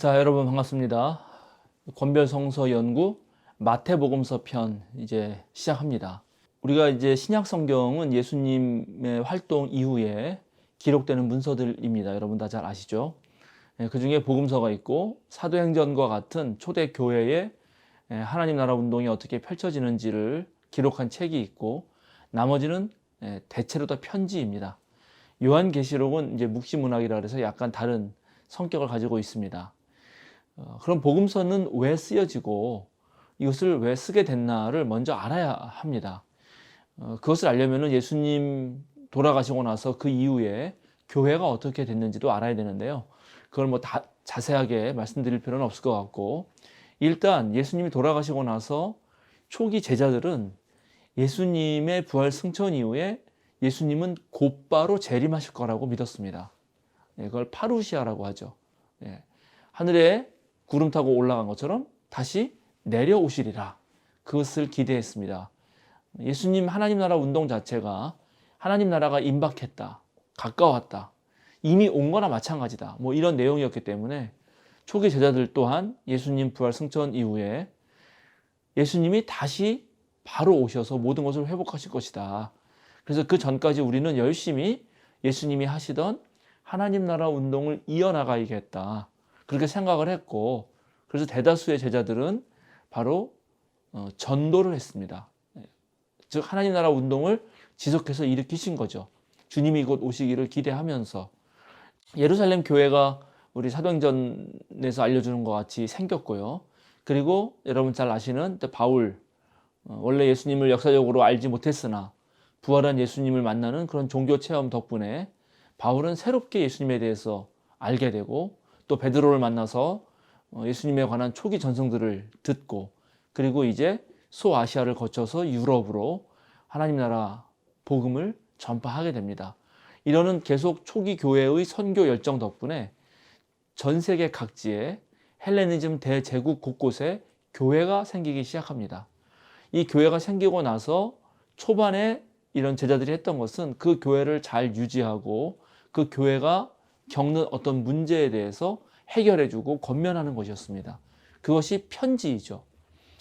자, 여러분 반갑습니다. 권별성서 연구 마태복음서 편 이제 시작합니다. 우리가 이제 신약 성경은 예수님의 활동 이후에 기록되는 문서들입니다. 여러분 다 잘 아시죠? 그 중에 복음서가 있고 사도행전과 같은 초대 교회의 하나님 나라 운동이 어떻게 펼쳐지는지를 기록한 책이 있고, 나머지는 대체로 다 편지입니다. 요한계시록은 이제 묵시문학이라 해서 약간 다른 성격을 가지고 있습니다. 그럼 복음서는 왜 쓰여지고 이것을 왜 쓰게 됐나를 먼저 알아야 합니다. 그것을 알려면 예수님 돌아가시고 나서 그 이후에 교회가 어떻게 됐는지도 알아야 되는데요. 그걸 뭐 다 자세하게 말씀드릴 필요는 없을 것 같고, 일단 예수님이 돌아가시고 나서 초기 제자들은 예수님의 부활 승천 이후에 예수님은 곧바로 재림하실 거라고 믿었습니다. 그걸 파루시아라고 하죠. 하늘에 구름 타고 올라간 것처럼 다시 내려오시리라, 그것을 기대했습니다. 예수님 하나님 나라 운동 자체가 하나님 나라가 임박했다, 가까웠다, 이미 온 거나 마찬가지다, 뭐 이런 내용이었기 때문에 초기 제자들 또한 예수님 부활 승천 이후에 예수님이 다시 바로 오셔서 모든 것을 회복하실 것이다. 그래서 그 전까지 우리는 열심히 예수님이 하시던 하나님 나라 운동을 이어나가야겠다, 그렇게 생각을 했고, 그래서 대다수의 제자들은 바로 전도를 했습니다. 즉 하나님 나라 운동을 지속해서 일으키신 거죠. 주님이 곧 오시기를 기대하면서 예루살렘 교회가 우리 사도행전에서 알려주는 것 같이 생겼고요. 그리고 여러분 잘 아시는 바울, 원래 예수님을 역사적으로 알지 못했으나 부활한 예수님을 만나는 그런 종교 체험 덕분에 바울은 새롭게 예수님에 대해서 알게 되고, 또 베드로를 만나서 예수님에 관한 초기 전승들을 듣고, 그리고 이제 소아시아를 거쳐서 유럽으로 하나님 나라 복음을 전파하게 됩니다. 이러는 계속 초기 교회의 선교 열정 덕분에 전 세계 각지에 헬레니즘 대제국 곳곳에 교회가 생기기 시작합니다. 이 교회가 생기고 나서 초반에 이런 제자들이 했던 것은 그 교회를 잘 유지하고 그 교회가 겪는 어떤 문제에 대해서 해결해주고 권면하는 것이었습니다. 그것이 편지이죠.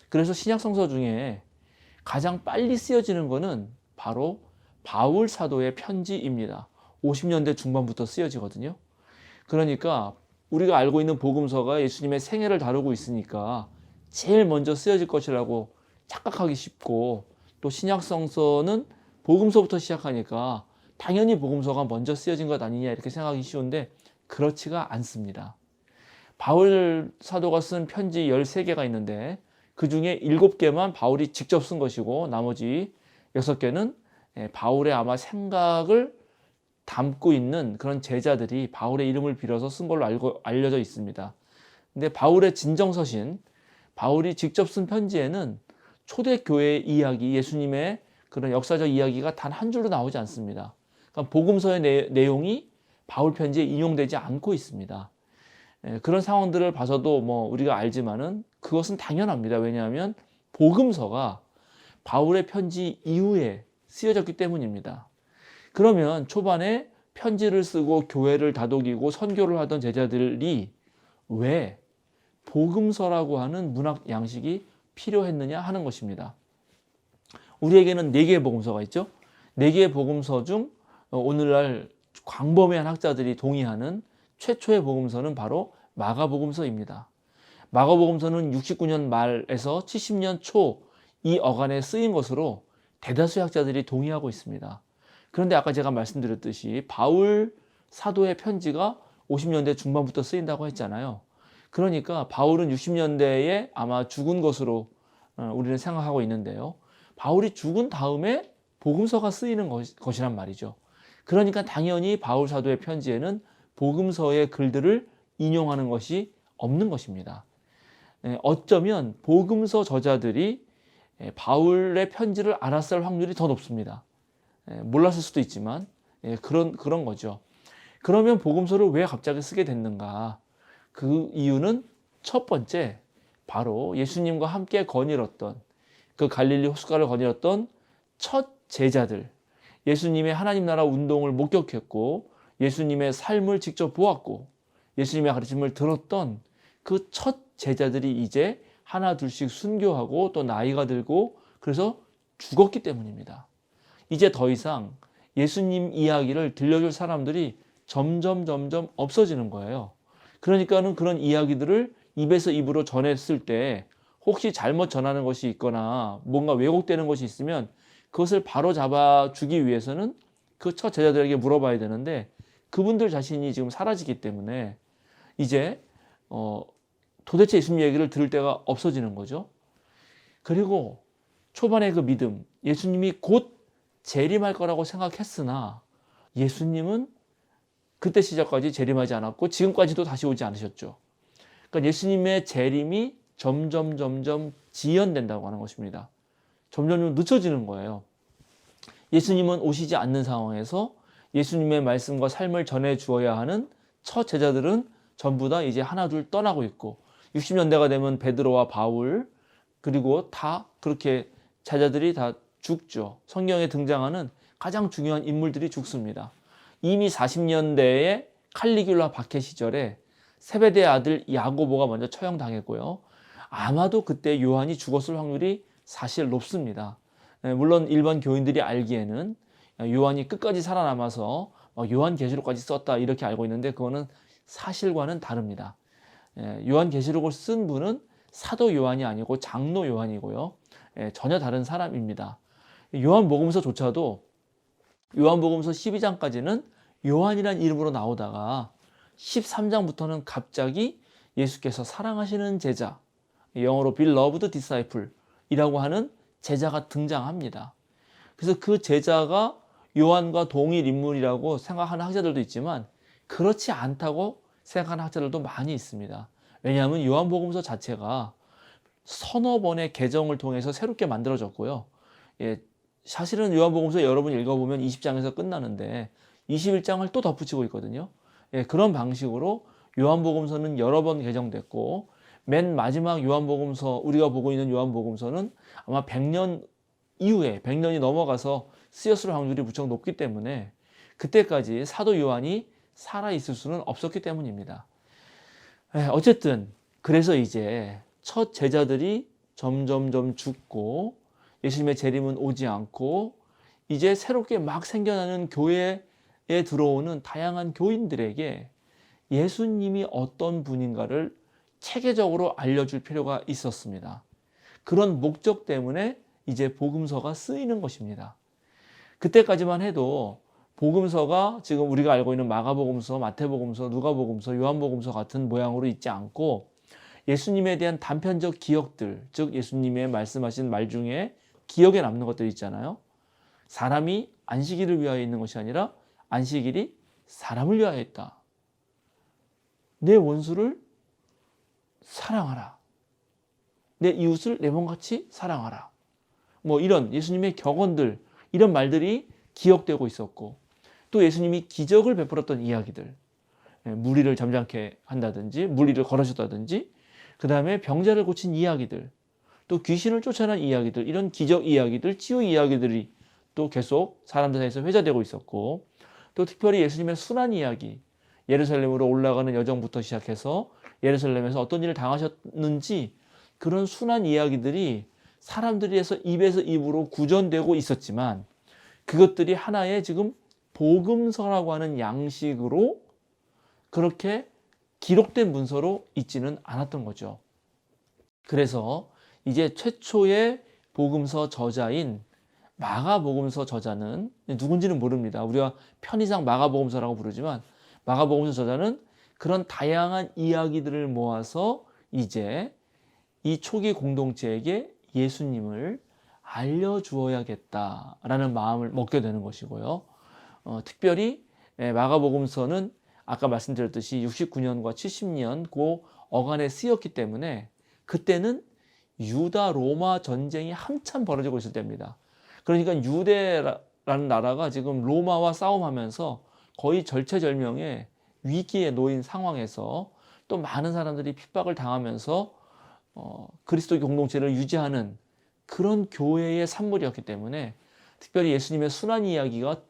그래서 신약성서 중에 가장 빨리 쓰여지는 것은 바로 바울 사도의 편지입니다. 50년대 중반부터 쓰여지거든요. 그러니까 우리가 알고 있는 복음서가 예수님의 생애를 다루고 있으니까 제일 먼저 쓰여질 것이라고 착각하기 쉽고, 또 신약성서는 복음서부터 시작하니까 당연히 복음서가 먼저 쓰여진 것 아니냐 이렇게 생각하기 쉬운데 그렇지가 않습니다. 바울 사도가 쓴 편지 13개가 있는데 그 중에 7개만 바울이 직접 쓴 것이고, 나머지 6개는 바울의 아마 생각을 담고 있는 그런 제자들이 바울의 이름을 빌어서 쓴 걸로 알려져 있습니다. 근데 바울의 진정서신, 바울이 직접 쓴 편지에는 초대교회의 이야기, 예수님의 그런 역사적 이야기가 단 한 줄도 나오지 않습니다. 그러니까 복음서의 내용이 바울 편지에 인용되지 않고 있습니다. 그런 상황들을 봐서도 뭐 우리가 알지만은 그것은 당연합니다. 왜냐하면 복음서가 바울의 편지 이후에 쓰여졌기 때문입니다. 그러면 초반에 편지를 쓰고 교회를 다독이고 선교를 하던 제자들이 왜 복음서라고 하는 문학 양식이 필요했느냐 하는 것입니다. 우리에게는 4개의 복음서가 있죠. 4개의 복음서 중 오늘날 광범위한 학자들이 동의하는 최초의 복음서는 바로 마가복음서입니다. 마가복음서는 69년 말에서 70년 초 이 어간에 쓰인 것으로 대다수의 학자들이 동의하고 있습니다. 그런데 아까 제가 말씀드렸듯이 바울 사도의 편지가 50년대 중반부터 쓰인다고 했잖아요. 그러니까 바울은 60년대에 아마 죽은 것으로 우리는 생각하고 있는데요. 바울이 죽은 다음에 복음서가 쓰이는 것이란 말이죠. 그러니까 당연히 바울 사도의 편지에는 복음서의 글들을 인용하는 것이 없는 것입니다. 어쩌면 복음서 저자들이 바울의 편지를 알았을 확률이 더 높습니다. 몰랐을 수도 있지만 그런 거죠. 그러면 복음서를 왜 갑자기 쓰게 됐는가? 그 이유는 첫 번째, 바로 예수님과 함께 거닐었던, 그 갈릴리 호숫가를 거닐었던 첫 제자들, 예수님의 하나님 나라 운동을 목격했고 예수님의 삶을 직접 보았고 예수님의 가르침을 들었던 그 첫 제자들이 이제 하나 둘씩 순교하고 또 나이가 들고 그래서 죽었기 때문입니다. 이제 더 이상 예수님 이야기를 들려줄 사람들이 점점 없어지는 거예요. 그러니까는 그런 이야기들을 입에서 입으로 전했을 때 혹시 잘못 전하는 것이 있거나 뭔가 왜곡되는 것이 있으면 그것을 바로 잡아주기 위해서는 그 첫 제자들에게 물어봐야 되는데 그분들 자신이 지금 사라지기 때문에 이제 도대체 예수님 얘기를 들을 때가 없어지는 거죠. 그리고 초반의 그 믿음, 예수님이 곧 재림할 거라고 생각했으나 예수님은 그때 시작까지 재림하지 않았고 지금까지도 다시 오지 않으셨죠. 그러니까 예수님의 재림이 점점 지연된다고 하는 것입니다. 점점 늦춰지는 거예요. 예수님은 오시지 않는 상황에서 예수님의 말씀과 삶을 전해 주어야 하는 첫 제자들은 전부 다 이제 하나 둘 떠나고 있고 60년대가 되면 베드로와 바울 그리고 다 그렇게 제자들이 다 죽죠. 성경에 등장하는 가장 중요한 인물들이 죽습니다. 이미 40년대에 칼리귤라 박해 시절에 세베대의 아들 야고보가 먼저 처형당했고요. 아마도 그때 요한이 죽었을 확률이 사실 높습니다. 물론 일반 교인들이 알기에는 요한이 끝까지 살아남아서 요한계시록까지 썼다 이렇게 알고 있는데 그거는 사실과는 다릅니다. 요한계시록을 쓴 분은 사도 요한이 아니고 장로 요한이고요. 전혀 다른 사람입니다. 요한복음서조차도 요한복음서 12장까지는 요한이란 이름으로 나오다가 13장부터는 갑자기 예수께서 사랑하시는 제자, 영어로 beloved disciple 이라고 하는 제자가 등장합니다. 그래서 그 제자가 요한과 동일 인물이라고 생각하는 학자들도 있지만 그렇지 않다고 생각하는 학자들도 많이 있습니다. 왜냐하면 요한복음서 자체가 서너 번의 개정을 통해서 새롭게 만들어졌고요. 사실은 요한복음서 여러분 읽어보면 20장에서 끝나는데 21장을 또 덧붙이고 있거든요. 그런 방식으로 요한복음서는 여러 번 개정됐고 맨 마지막 요한복음서 우리가 보고 있는 요한복음서는 아마 100년 이후에 100년이 넘어가서 쓰였을 확률이 무척 높기 때문에 그때까지 사도 요한이 살아있을 수는 없었기 때문입니다. 어쨌든 그래서 이제 첫 제자들이 점점 죽고 예수님의 재림은 오지 않고 이제 새롭게 막 생겨나는 교회에 들어오는 다양한 교인들에게 예수님이 어떤 분인가를 체계적으로 알려줄 필요가 있었습니다. 그런 목적 때문에 이제 복음서가 쓰이는 것입니다. 그때까지만 해도 복음서가 지금 우리가 알고 있는 마가복음서, 마태복음서, 누가복음서, 요한복음서 같은 모양으로 있지 않고 예수님에 대한 단편적 기억들, 즉 예수님의 말씀하신 말 중에 기억에 남는 것들 있잖아요. 사람이 안식일을 위하여 있는 것이 아니라 안식일이 사람을 위하여 있다. 내 원수를 사랑하라. 내 이웃을 내 몸같이 사랑하라. 뭐 이런 예수님의 격언들, 이런 말들이 기억되고 있었고 또 예수님이 기적을 베풀었던 이야기들, 무리를 잠잠케 한다든지 물리를 걸으셨다든지 그 다음에 병자를 고친 이야기들, 또 귀신을 쫓아낸 이야기들, 이런 기적 이야기들, 치유 이야기들이 또 계속 사람들 사이에서 회자되고 있었고 또 특별히 예수님의 순환 이야기, 예루살렘으로 올라가는 여정부터 시작해서 예루살렘에서 어떤 일을 당하셨는지 그런 순환 이야기들이 사람들에서 입에서 입으로 구전되고 있었지만 그것들이 하나의 지금 복음서라고 하는 양식으로 그렇게 기록된 문서로 있지는 않았던 거죠. 그래서 이제 최초의 복음서 저자인 마가복음서 저자는 누군지는 모릅니다. 우리가 편의상 마가복음서라고 부르지만 마가복음서 저자는 그런 다양한 이야기들을 모아서 이제 이 초기 공동체에게 예수님을 알려주어야겠다라는 마음을 먹게 되는 것이고요. 특별히 마가복음서는 아까 말씀드렸듯이 69년과 70년 그 어간에 쓰였기 때문에 그때는 유다 로마 전쟁이 한참 벌어지고 있을 때입니다. 그러니까 유대라는 나라가 지금 로마와 싸움하면서 거의 절체절명의 위기에 놓인 상황에서 또 많은 사람들이 핍박을 당하면서 그리스도 공동체를 유지하는 그런 교회의 산물이었기 때문에 특별히 예수님의 순환 이야기가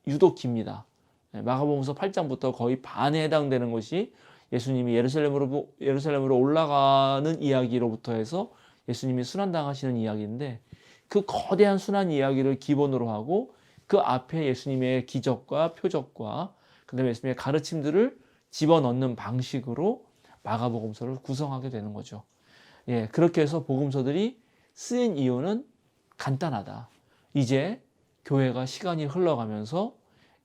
유독 깁니다. 마가복음서 8장부터 거의 반에 해당되는 것이 예수님이 예루살렘으로 올라가는 이야기로부터 해서 예수님이 순환당하시는 이야기인데, 그 거대한 순환 이야기를 기본으로 하고 그 앞에 예수님의 기적과 표적과 그다음에 예수님의 가르침들을 집어넣는 방식으로 마가복음서를 구성하게 되는 거죠. 예, 그렇게 해서 복음서들이 쓰인 이유는 간단하다. 이제 교회가 시간이 흘러가면서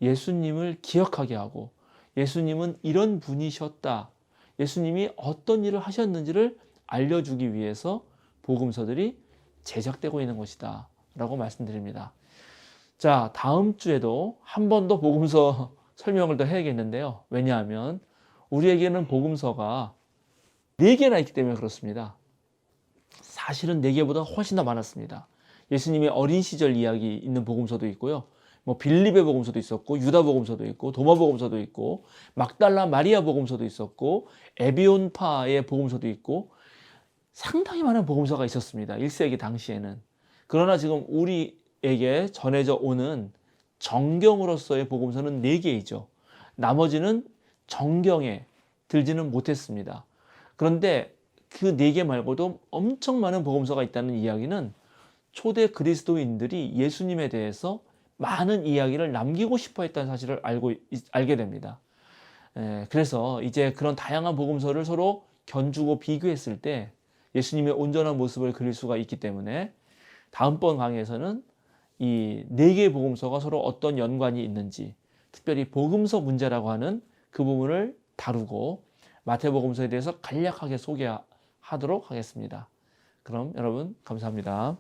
예수님을 기억하게 하고, 예수님은 이런 분이셨다, 예수님이 어떤 일을 하셨는지를 알려주기 위해서 복음서들이 제작되고 있는 것이다 라고 말씀드립니다. 자, 다음 주에도 한 번 더 복음서 설명을 더 해야겠는데요. 왜냐하면 우리에게는 복음서가 4개나 있기 때문에 그렇습니다. 사실은 4개보다 훨씬 더 많았습니다. 예수님의 어린 시절 이야기 있는 복음서도 있고요. 빌립의 복음서도 있었고, 유다 복음서도 있고, 도마 복음서도 있고, 막달라 마리아 복음서도 있었고, 에비온파의 복음서도 있고, 상당히 많은 복음서가 있었습니다. 1세기 당시에는. 그러나 지금 우리에게 전해져 오는 정경으로서의 복음서는 4개이죠. 나머지는 정경에 들지는 못했습니다. 그런데 그 4개 말고도 엄청 많은 복음서가 있다는 이야기는 초대 그리스도인들이 예수님에 대해서 많은 이야기를 남기고 싶어 했다는 사실을 알게 됩니다. 그래서 이제 그런 다양한 복음서를 서로 견주고 비교했을 때 예수님의 온전한 모습을 그릴 수가 있기 때문에 다음번 강의에서는 이 4개의 복음서가 서로 어떤 연관이 있는지, 특별히 복음서 문제라고 하는 그 부분을 다루고 마태복음서에 대해서 간략하게 소개하도록 하겠습니다. 그럼 여러분 감사합니다.